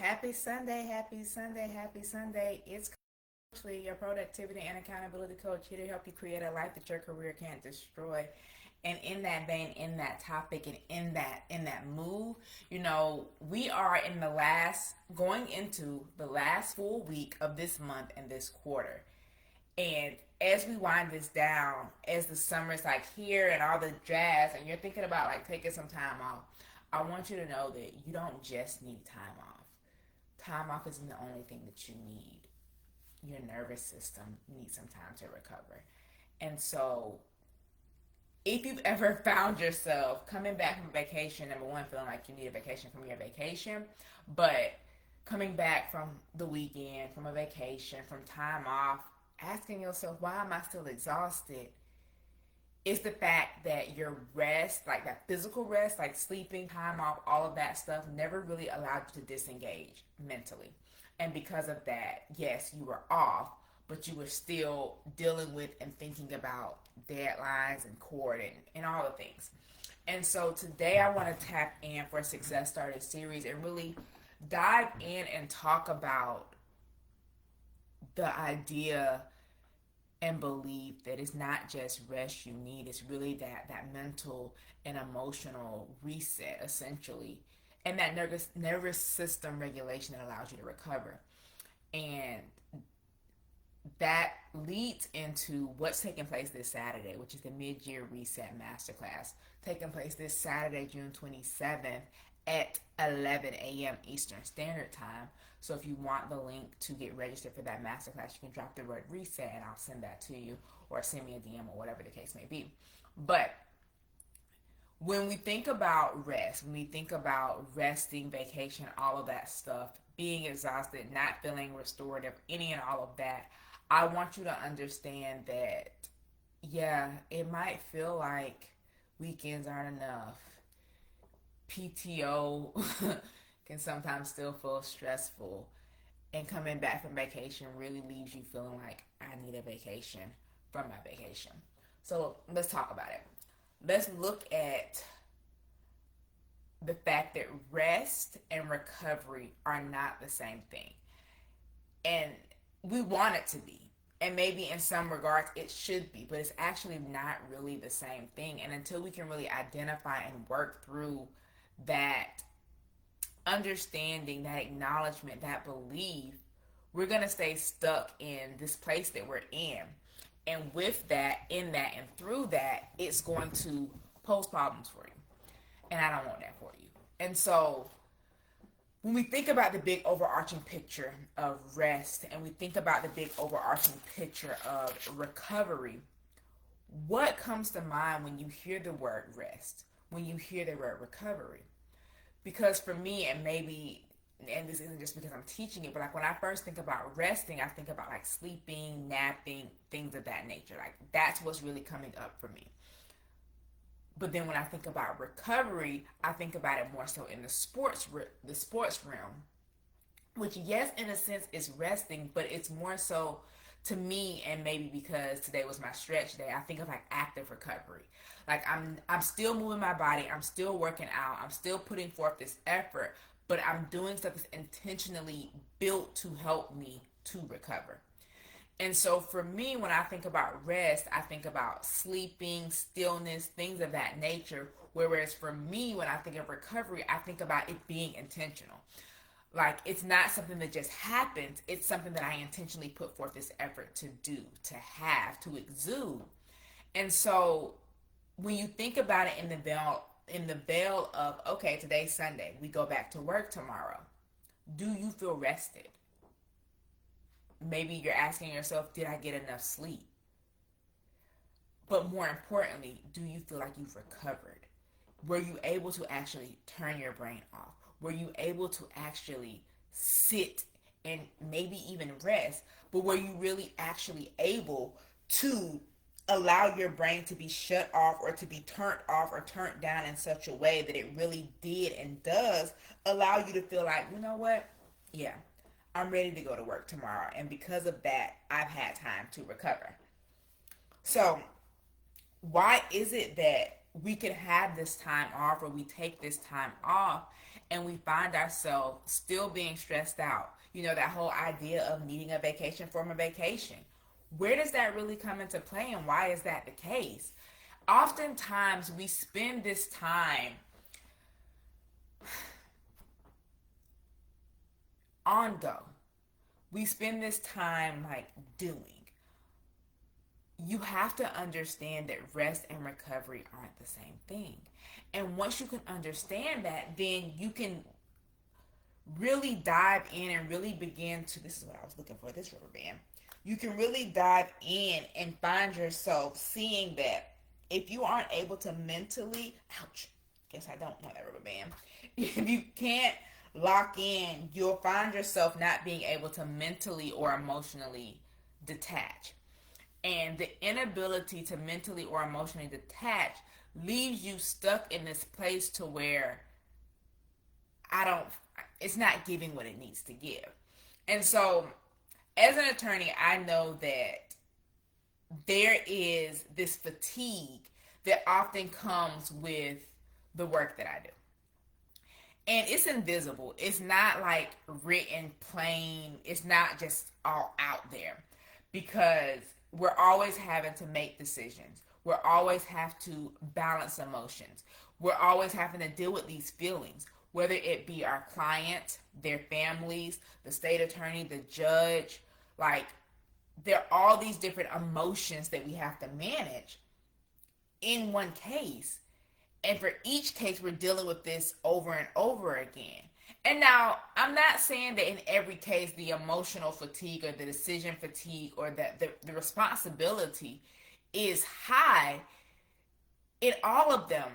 Happy Sunday, happy Sunday, happy Sunday. It's Coach Lee, your productivity and accountability coach, here to help you create a life that your career can't destroy. And in that vein, in that topic, and in that move, we are in the last going into the last full week of this month and this quarter. And as we wind this down, as the summer's like here and all the jazz, and you're thinking about like taking some time off, I want you to know that you don't just need time off. Time off isn't the only thing that you need. Your nervous system needs some time to recover. And so, if you've ever found yourself coming back from vacation, number one, feeling like you need a vacation from your vacation, but coming back from the weekend, from a vacation, from time off, asking yourself, why am I still exhausted? It's the fact that your rest, like that physical rest, like sleeping, time off, all of that stuff, never really allowed you to disengage mentally. And because of that, yes, you were off, but you were still dealing with and thinking about deadlines and court and all the things. And so today I want to tap in for a Success Started series and really dive in and talk about the idea and believe that it's not just rest you need, it's really that mental and emotional reset essentially, and that nervous system regulation that allows you to recover. And that leads into what's taking place this Saturday, which is the Mid-Year Reset Masterclass, taking place this Saturday, June 27th at 11 a.m. Eastern Standard Time. So if you want the link to get registered for that masterclass, you can drop the word reset and I'll send that to you, or send me a DM, or whatever the case may be. But when we think about rest, when we think about resting, vacation, all of that stuff, being exhausted, not feeling restorative, any and all of that, I want you to understand that, yeah, it might feel like weekends aren't enough. PTO can sometimes still feel stressful, and coming back from vacation really leaves you feeling like, I need a vacation from my vacation. So let's talk about it. Let's look at the fact that rest and recovery are not the same thing. And we want it to be. And maybe in some regards it should be, but it's actually not really the same thing. And until we can really identify and work through that understanding, that acknowledgement, that belief, we're going to stay stuck in this place that we're in. And with that, in that, and through that, it's going to pose problems for you. And I don't want that for you. And so when we think about the big overarching picture of rest, and we think about the big overarching picture of recovery, what comes to mind when you hear the word rest, when you hear the word recovery? Because for me, and maybe, and this isn't just because I'm teaching it, but like when I first think about resting, I think about like sleeping, napping, things of that nature. Like that's what's really coming up for me. But then when I think about recovery, I think about it more so in the sports realm, which yes, in a sense is resting, but it's more so to me, and maybe because today was my stretch day, I think of like active recovery. Like I'm still moving my body, I'm still working out, I'm still putting forth this effort, but I'm doing stuff that's intentionally built to help me to recover. And so for me, when I think about rest, I think about sleeping, stillness, things of that nature. Whereas for me, when I think of recovery, I think about it being intentional. Like it's not something that just happens. It's something that I intentionally put forth this effort to do, to have, to exude. And so when you think about it in the veil of, okay, today's Sunday, we go back to work tomorrow. Do you feel rested? Maybe you're asking yourself, did I get enough sleep? But more importantly, do you feel like you've recovered? Were you able to actually turn your brain off? Were you able to actually sit and maybe even rest? But were you really actually able to allow your brain to be shut off, or to be turned off or turned down in such a way that it really did and does allow you to feel like, you know what? Yeah, I'm ready to go to work tomorrow. And because of that, I've had time to recover. So why is it that we can have this time off, or we take this time off, and we find ourselves still being stressed out. You know, that whole idea of needing a vacation from a vacation. Where does that really come into play, and why is that the case? Oftentimes we spend this time on go. We spend this time like doing. You have to understand that rest and recovery aren't the same thing. And once you can understand that, then you can really dive in and really begin to, this is what I was looking for, this rubber band. You can really dive in and find yourself seeing that if you aren't able to mentally, ouch, guess I don't want that rubber band. If you can't lock in, you'll find yourself not being able to mentally or emotionally detach. And the inability to mentally or emotionally detach leaves you stuck in this place to where it's not giving what it needs to give. And so, as an attorney, I know that there is this fatigue that often comes with the work that I do. And it's invisible. It's not like written plain. It's not just all out there, because we're always having to make decisions. We're always have to balance emotions. We're always having to deal with these feelings, whether it be our clients, their families, the state attorney, the judge. Like, there are all these different emotions that we have to manage in one case. And for each case, we're dealing with this over and over again. And now, I'm not saying that in every case the emotional fatigue or the decision fatigue or that the responsibility is high in all of them,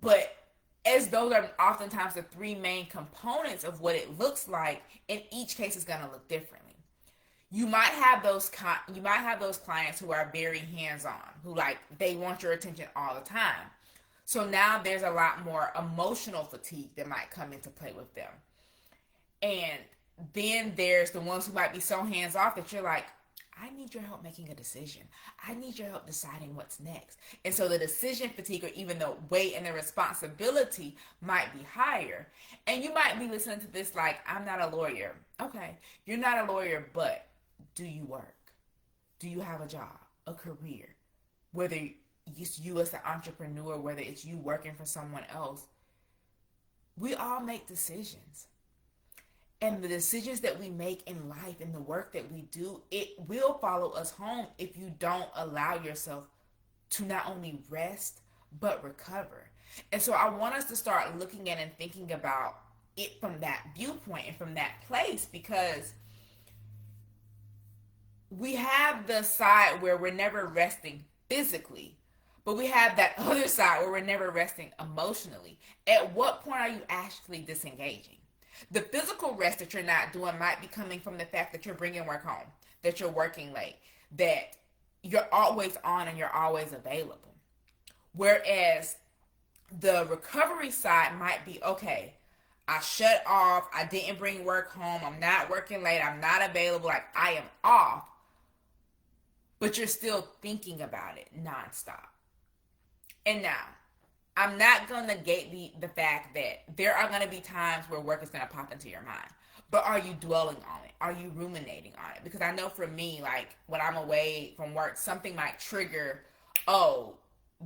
but as those are oftentimes the three main components of what it looks like, in each case is going to look differently. You might have those clients who are very hands-on, who like they want your attention all the time. So now there's a lot more emotional fatigue that might come into play with them. And then there's the ones who might be so hands off that you're like, I need your help making a decision. I need your help deciding what's next. And so the decision fatigue, or even the weight and the responsibility, might be higher. And you might be listening to this like, I'm not a lawyer. Okay, you're not a lawyer, but do you work? Do you have a job, a career? Whether it's you as an entrepreneur, whether it's you working for someone else, we all make decisions. And the decisions that we make in life and the work that we do, it will follow us home if you don't allow yourself to not only rest, but recover. And so I want us to start looking at and thinking about it from that viewpoint and from that place, because we have the side where we're never resting physically, but we have that other side where we're never resting emotionally. At what point are you actually disengaging? The physical rest that you're not doing might be coming from the fact that you're bringing work home, that you're working late, that you're always on and you're always available. Whereas the recovery side might be, okay, I shut off, I didn't bring work home, I'm not working late, I'm not available, like I am off, but you're still thinking about it nonstop. And now, I'm not going to negate the fact that there are going to be times where work is going to pop into your mind. But are you dwelling on it? Are you ruminating on it? Because I know for me, like when I'm away from work, something might trigger,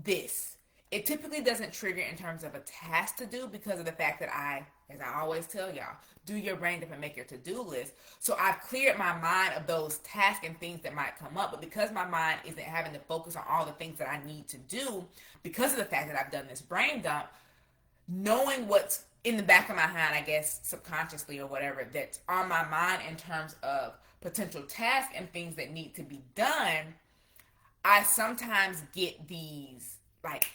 this. It typically doesn't trigger in terms of a task to do, because of the fact that as I always tell y'all, do your brain dump and make your to-do list. So I've cleared my mind of those tasks and things that might come up. But because my mind isn't having to focus on all the things that I need to do, because of the fact that I've done this brain dump, knowing what's in the back of my mind, I guess subconsciously or whatever, that's on my mind in terms of potential tasks and things that need to be done, I sometimes get these like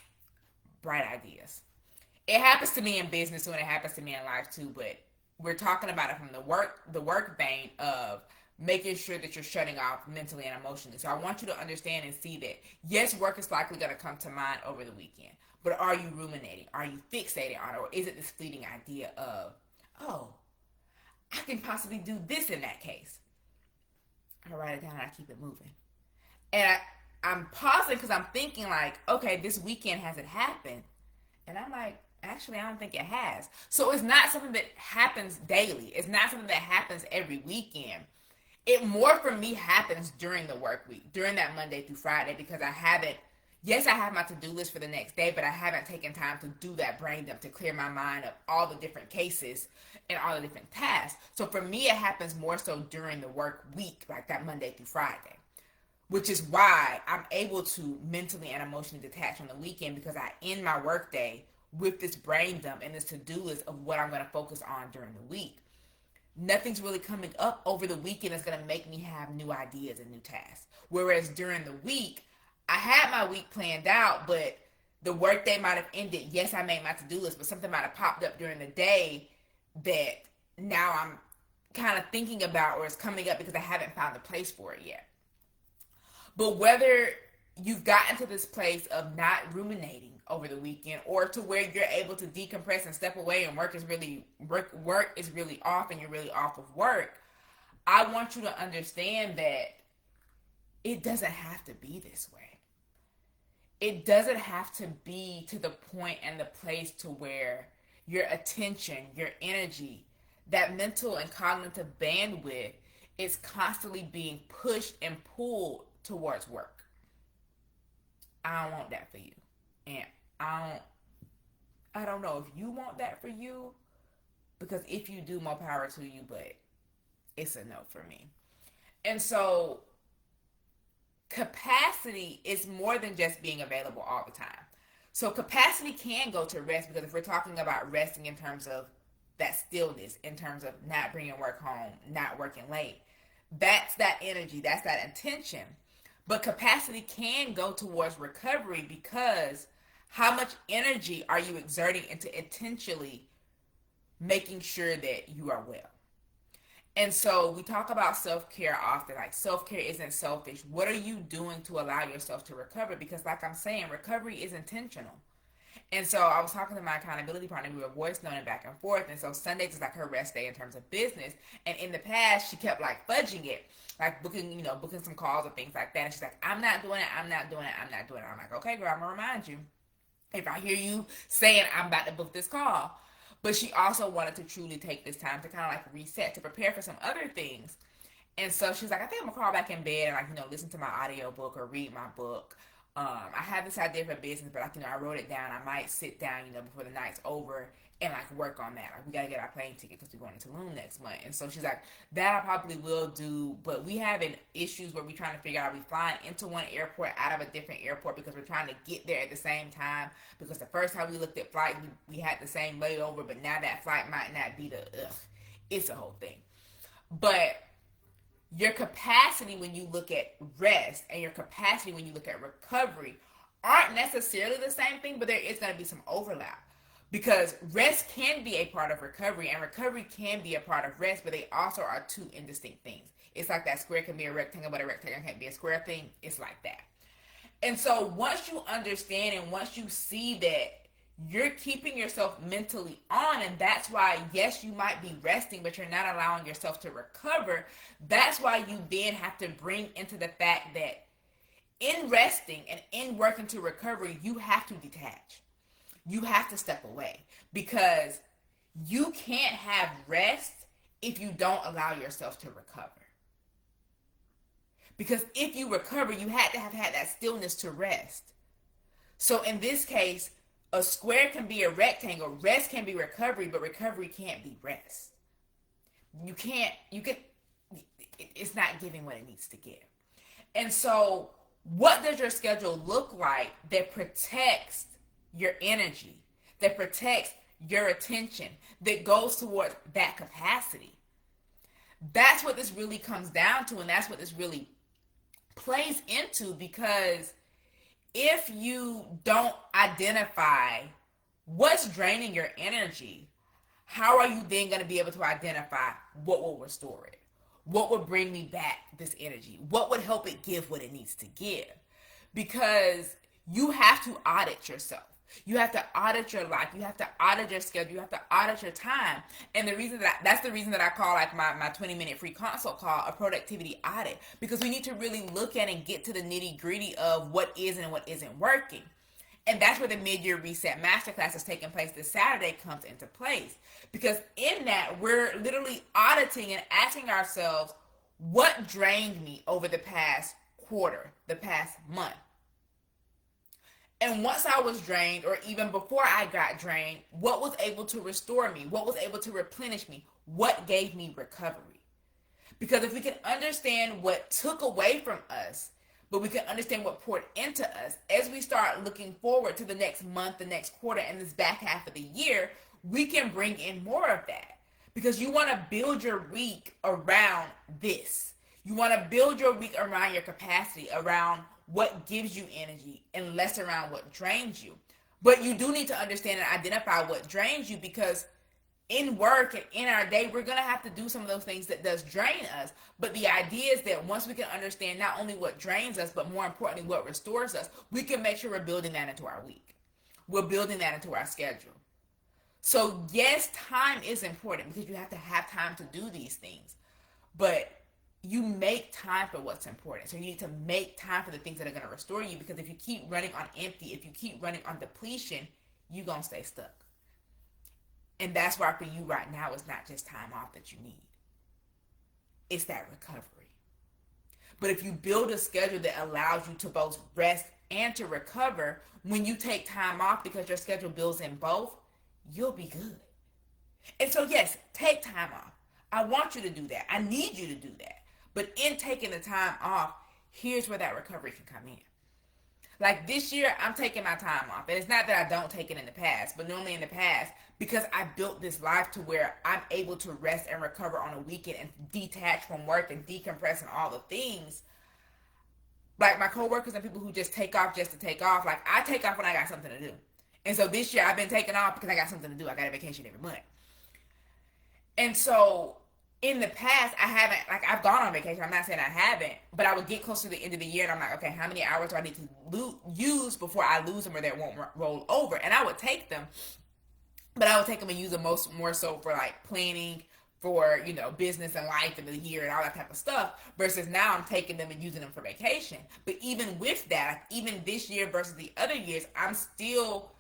bright ideas. It happens to me in business too, and it happens to me in life too, but we're talking about it from the work vein of making sure that you're shutting off mentally and emotionally. So I want you to understand and see that, yes, work is likely going to come to mind over the weekend, but are you ruminating? Are you fixated on it? Or is it this fleeting idea of, I can possibly do this in that case? I write it down and I keep it moving. And I'm pausing because I'm thinking like, okay, this weekend hasn't happened. And I'm like, actually, I don't think it has. So it's not something that happens daily. It's not something that happens every weekend. It more for me happens during the work week, during that Monday through Friday, because I haven't, yes, I have my to-do list for the next day, but I haven't taken time to do that brain dump, to clear my mind of all the different cases and all the different tasks. So for me, it happens more so during the work week, like that Monday through Friday, which is why I'm able to mentally and emotionally detach on the weekend, because I end my workday with this brain dump and this to-do list of what I'm going to focus on during the week. Nothing's really coming up over the weekend that's going to make me have new ideas and new tasks. Whereas during the week, I had my week planned out, but the workday might have ended. Yes, I made my to-do list, but something might have popped up during the day that now I'm kind of thinking about, or is coming up because I haven't found a place for it yet. But whether you've gotten to this place of not ruminating over the weekend, or to where you're able to decompress and step away, and work is really off, and you're really off of work, I want you to understand that it doesn't have to be this way. It doesn't have to be to the point and the place to where your attention, your energy, that mental and cognitive bandwidth is constantly being pushed and pulled towards work. I don't want that for you. And I don't know if you want that for you, because if you do, more power to you, but it's a no for me. And so capacity is more than just being available all the time. So capacity can go to rest, because if we're talking about resting in terms of that stillness, in terms of not bringing work home, not working late, that's that energy, that's that intention. But capacity can go towards recovery, because how much energy are you exerting into intentionally making sure that you are well? And so we talk about self-care often, like self-care isn't selfish. What are you doing to allow yourself to recover? Because like I'm saying, recovery is intentional. And so I was talking to my accountability partner. We were voice noting back and forth. And so Sundays is like her rest day in terms of business. And in the past, she kept like fudging it, like booking some calls or things like that. And she's like, I'm not doing it. I'm not doing it. I'm not doing it. I'm like, okay, girl, I'm going to remind you. If I hear you saying I'm about to book this call. But she also wanted to truly take this time to kind of like reset, to prepare for some other things. And so she's like, I think I'm gonna crawl back in bed and like, listen to my audio book or read my book. I have this idea for business, but like, I wrote it down. I might sit down, before the night's over and like work on that. Like, we gotta get our plane ticket because we're going to Tulum next month. And so she's like, that I probably will do, but we having issues where we're trying to figure out, are we flying into one airport out of a different airport, because we're trying to get there at the same time, because the first time we looked at flight, we had the same layover, but now that flight might not be it's a whole thing. But your capacity when you look at rest and your capacity when you look at recovery aren't necessarily the same thing, but there is going to be some overlap. Because rest can be a part of recovery, and recovery can be a part of rest, but they also are two indistinct things. It's like that square can be a rectangle, but a rectangle can't be a square thing. It's like that. And so once you understand and once you see that you're keeping yourself mentally on, and that's why, yes, you might be resting, but you're not allowing yourself to recover, that's why you then have to bring into the fact that in resting and in working to recovery, you have to detach. You have to step away, because you can't have rest if you don't allow yourself to recover. Because if you recover, you had to have had that stillness to rest. So in this case, a square can be a rectangle, rest can be recovery, but recovery can't be rest. It's not giving what it needs to give. And so what does your schedule look like that protects your energy, that protects your attention, that goes towards that capacity? That's what this really comes down to, and that's what this really plays into, because if you don't identify what's draining your energy, how are you then going to be able to identify what will restore it? What would bring me back this energy? What would help it give what it needs to give? Because you have to audit yourself. You have to audit your life. You have to audit your schedule. You have to audit your time. And the reason that's the reason that I call like my 20-minute free consult call a productivity audit, because we need to really look at and get to the nitty gritty of what is and what isn't working. And that's where the Mid-Year Reset Masterclass is taking place this Saturday comes into place. Because in that, we're literally auditing and asking ourselves, what drained me over the past quarter, the past month? And once I was drained, or even before I got drained, what was able to restore me? What was able to replenish me? What gave me recovery? Because if we can understand what took away from us, but we can understand what poured into us, as we start looking forward to the next month, the next quarter, and this back half of the year, we can bring in more of that. Because you want to build your week around this. You want to build your week around your capacity, around what gives you energy, and less around what drains you. But you do need to understand and identify what drains you, because in work and in our day, we're going to have to do some of those things that does drain us. But the idea is that once we can understand not only what drains us, but more importantly, what restores us, we can make sure we're building that into our week. We're building that into our schedule. So yes, time is important because you have to have time to do these things. But you make time for what's important. So you need to make time for the things that are going to restore you, because if you keep running on empty, if you keep running on depletion, you're going to stay stuck. And that's why for you right now, it's not just time off that you need. It's that recovery. But if you build a schedule that allows you to both rest and to recover, when you take time off because your schedule builds in both, you'll be good. And so yes, take time off. I want you to do that. I need you to do that. But in taking the time off, here's where that recovery can come in. Like this year, I'm taking my time off. And it's not that I don't take it in the past, but normally in the past, because I built this life to where I'm able to rest and recover on a weekend and detach from work and decompress and all the things. Like my coworkers and people who just take off just to take off, like I take off when I got something to do. And so this year I've been taking off because I got something to do. I got a vacation every month. And so in the past, I haven't, like I've gone on vacation. I'm not saying I haven't, but I would get close to the end of the year and I'm like, okay, how many hours do I need to use before I lose them or they won't roll over? And I would take them, but I would take them and use them more so for like planning for, you know, business and life and the year and all that type of stuff, versus now I'm taking them and using them for vacation. But even with that, even this year versus the other years, I'm still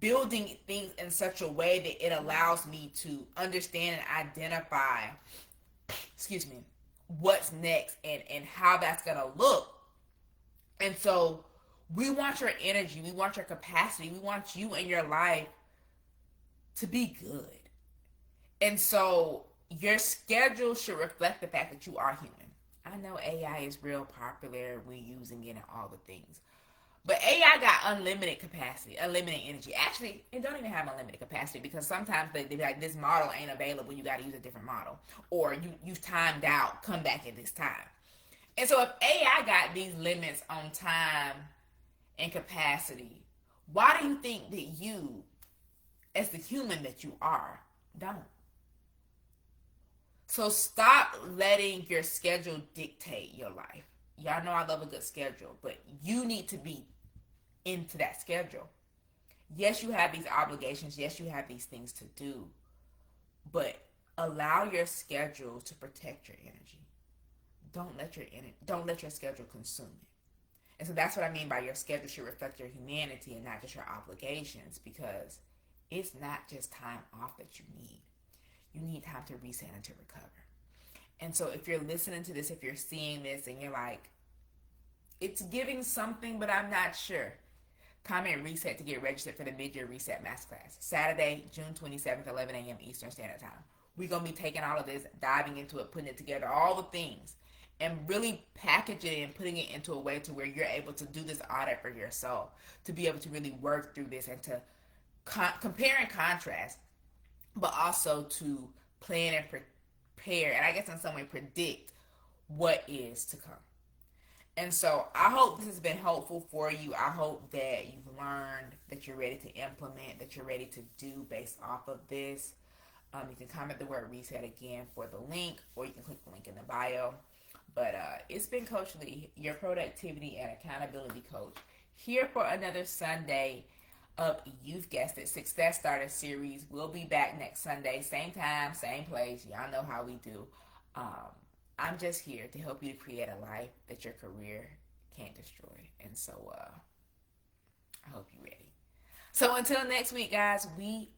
building things in such a way that it allows me to understand and identify what's next and how that's going to look. And so we want your energy, we want your capacity, we want you and your life to be good. And so your schedule should reflect the fact that you are human. I know AI is real popular, we're using it and all the things. But AI got unlimited capacity, unlimited energy. Actually, it don't even have unlimited capacity, because sometimes they be like, this model ain't available, you got to use a different model. Or you've timed out, come back at this time. And so if AI got these limits on time and capacity, why do you think that you, as the human that you are, don't? So stop letting your schedule dictate your life. Y'all know I love a good schedule, but you need to be into that schedule. Yes, you have these obligations. Yes, you have these things to do, but allow your schedule to protect your energy. Don't let your schedule consume it. And so that's what I mean by your schedule should reflect your humanity and not just your obligations, because it's not just time off that you need. You need time to reset and to recover. And so if you're listening to this, if you're seeing this and you're like, it's giving something, but I'm not sure, comment reset to get registered for the Mid-Year Reset Masterclass. Saturday, June 27th, 11 a.m. Eastern Standard Time. We're going to be taking all of this, diving into it, putting it together, all the things, and really packaging it and putting it into a way to where you're able to do this audit for your soul, to be able to really work through this and to compare and contrast, but also to plan and prepare, and I guess in some way predict what is to come. And so I hope this has been helpful for you. I hope that you've learned, that you're ready to implement, that you're ready to do based off of this. You can comment the word reset again for the link, or you can click the link in the bio. But it's been Coach Lee, your productivity and accountability coach, here for another Sunday of, you've guessed it, Success Starter Series. We'll be back next Sunday, same time, same place. Y'all know how we do. Um, I'm just here to help you to create a life that your career can't destroy. And so I hope you're ready. So until next week, guys, we